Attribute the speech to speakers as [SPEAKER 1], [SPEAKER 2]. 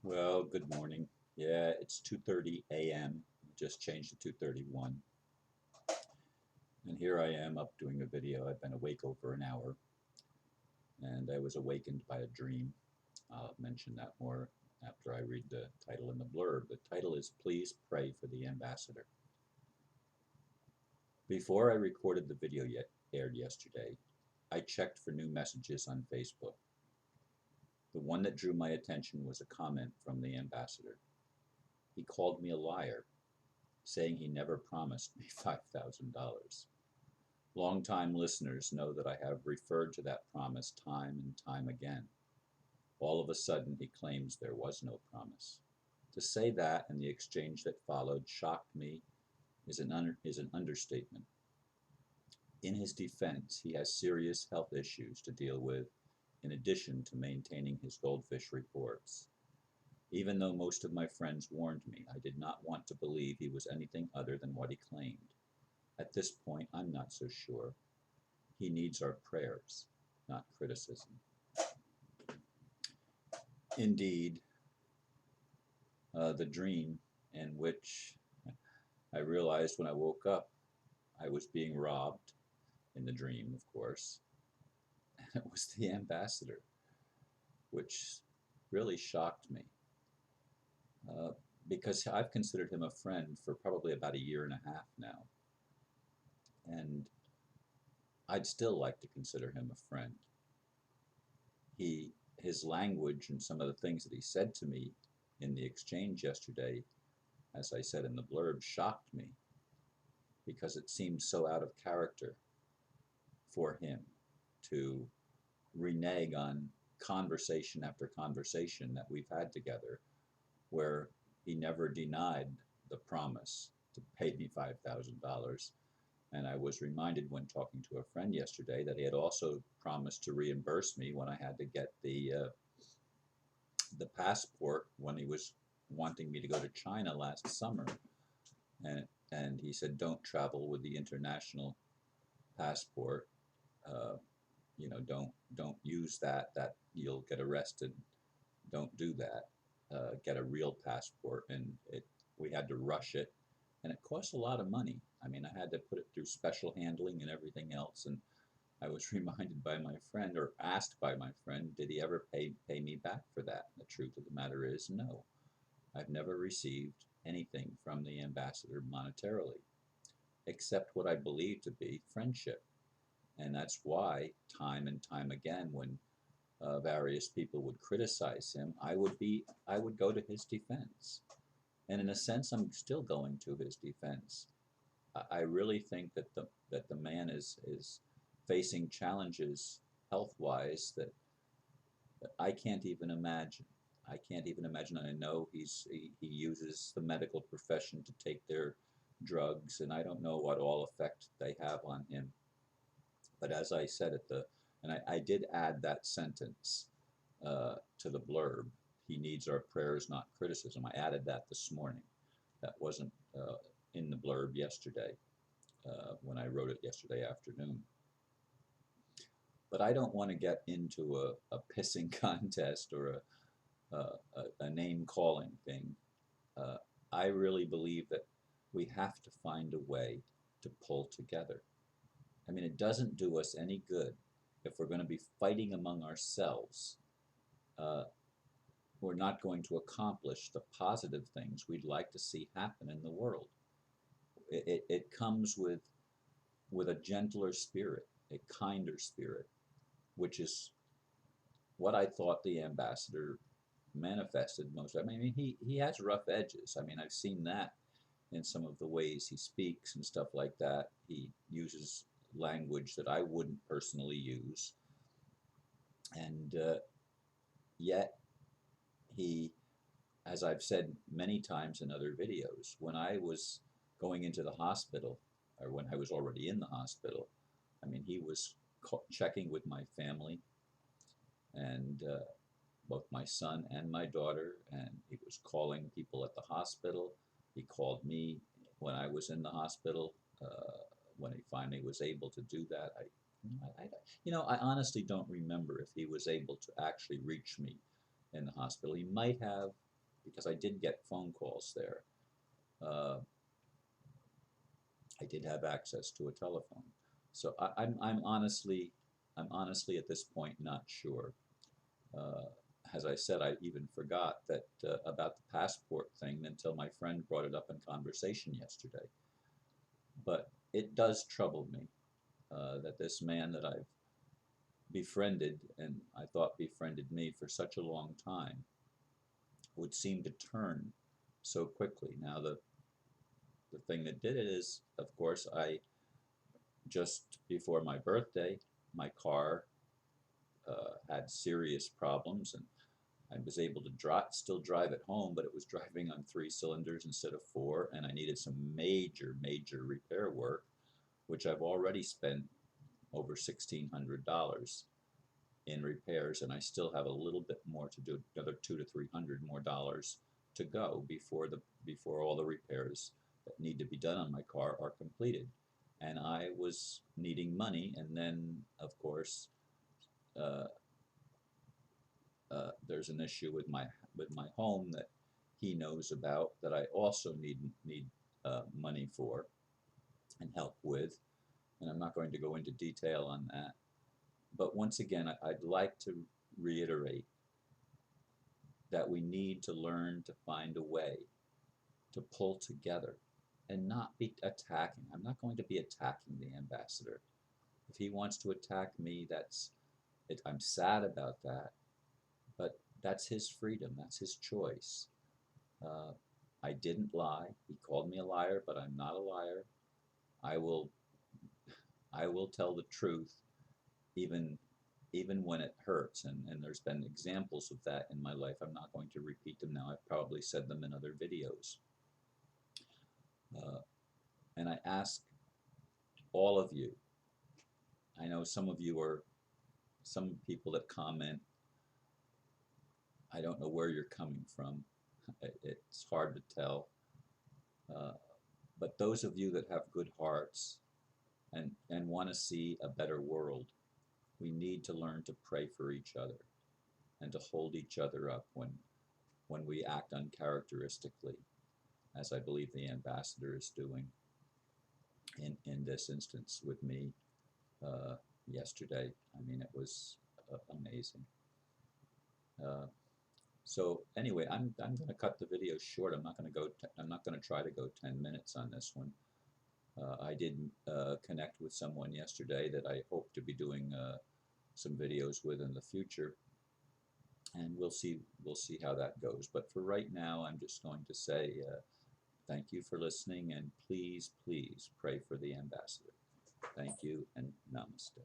[SPEAKER 1] Well, good morning. Yeah, it's 2:30 a.m. Just changed to 2:31. And here I am up doing a video. I've been awake over an hour and I was awakened by a dream. I'll mention that more after I read the title and the blurb. The title is Please Pray for the Ambassador. Before I recorded the video aired yesterday, I checked for new messages on Facebook. The one that drew my attention was a comment from the ambassador. He called me a liar, saying he never promised me $5,000. Longtime listeners know that I have referred to that promise time and time again. All of a sudden, he claims there was no promise. To say that and the exchange that followed shocked me is an understatement. In his defense, he has serious health issues to deal with, in addition to maintaining his goldfish reports. Even though most of my friends warned me, I did not want to believe he was anything other than what he claimed. At this point, I'm not so sure. He needs our prayers, not criticism. Indeed, the dream in which I realized when I woke up I was being robbed, in the dream, of course, and it was the ambassador, which really shocked me uh, because I've considered him a friend for probably about a year and a half now, and I'd still like to consider him a friend. His language and some of the things that he said to me in the exchange yesterday, as I said in the blurb, shocked me because it seemed so out of character for him to renege on conversation after conversation that we've had together, where he never denied the promise to pay me $5,000. And I was reminded when talking to a friend yesterday that he had also promised to reimburse me when I had to get the passport when he was wanting me to go to China last summer. And, and he said, don't travel with the international passport. Uh, don't use that you'll get arrested. Don't do that. Get a real passport. And we had to rush it, and it cost a lot of money. I mean, I had to put it through special handling and everything else. And I was reminded by my friend, or asked by my friend, did he ever pay me back for that? And the truth of the matter is no. I've never received anything from the ambassador monetarily, except what I believe to be friendship. And that's why, time and time again, when various people would criticize him, I would go to his defense. And in a sense, I'm still going to his defense. I really think that the man is facing challenges health wise that I can't even imagine. I can't even imagine. I know he uses the medical profession to take their drugs, and I don't know what all effect they have on him. But as I said and I did add that sentence to the blurb. He needs our prayers, not criticism. I added that this morning. That wasn't in the blurb yesterday when I wrote it yesterday afternoon. But I don't want to get into a pissing contest or a name calling thing. Uh, I really believe that we have to find a way to pull together. I mean, it doesn't do us any good if we're going to be fighting among ourselves. Uh, we're not going to accomplish the positive things we'd like to see happen in the world. It comes with a gentler spirit, a kinder spirit, which is what I thought the ambassador manifested most. I mean, he has rough edges. I mean, I've seen that in some of the ways he speaks and stuff like that. He uses language that I wouldn't personally use, and yet he, as I've said many times in other videos, when I was going into the hospital, or when I was already in the hospital, I mean, he was checking with my family and both my son and my daughter, and he was calling people at the hospital. He called me when I was in the hospital. When he finally was able to do that, I honestly don't remember if he was able to actually reach me in the hospital. He might have, because I did get phone calls there. Uh, I did have access to a telephone. So I'm honestly at this point not sure. Uh, as I said, I even forgot that about the passport thing until my friend brought it up in conversation yesterday. But it does trouble me that this man that I've befriended and I thought befriended me for such a long time would seem to turn so quickly. Now the thing that did it is, of course, I just before my birthday, my car had serious problems, and I was able to still drive it home, but it was driving on 3 cylinders instead of four, and I needed some major repair work, which I've already spent over $1,600 in repairs, and I still have a little bit more to do, another 200 to 300 more dollars to go before all the repairs that need to be done on my car are completed. And I was needing money, and then of course uh, there's an issue with my home that he knows about that I also need money for and help with, and I'm not going to go into detail on that. But once again, I'd like to reiterate that we need to learn to find a way to pull together and not be attacking. I'm not going to be attacking the ambassador. If he wants to attack me, that's it. I'm sad about that, but that's his freedom. That's his choice. Uh, I didn't lie. He called me a liar, but I'm not a liar. I will I will tell the truth, even when it hurts. And there's been examples of that in my life. I'm not going to repeat them now. I've probably said them in other videos. Uh, and I ask all of you. I know some people that comment. I don't know where you're coming from. It's hard to tell. Uh, but those of you that have good hearts and want to see a better world, we need to learn to pray for each other and to hold each other up when we act uncharacteristically, as I believe the ambassador is doing in this instance with me yesterday. I mean, it was amazing. Uh, so anyway, I'm going to cut the video short. I'm not going to try to go 10 minutes on this one. I did connect with someone yesterday that I hope to be doing some videos with in the future, and we'll see how that goes. But for right now, I'm just going to say thank you for listening, and please pray for the ambassador. Thank you, and namaste.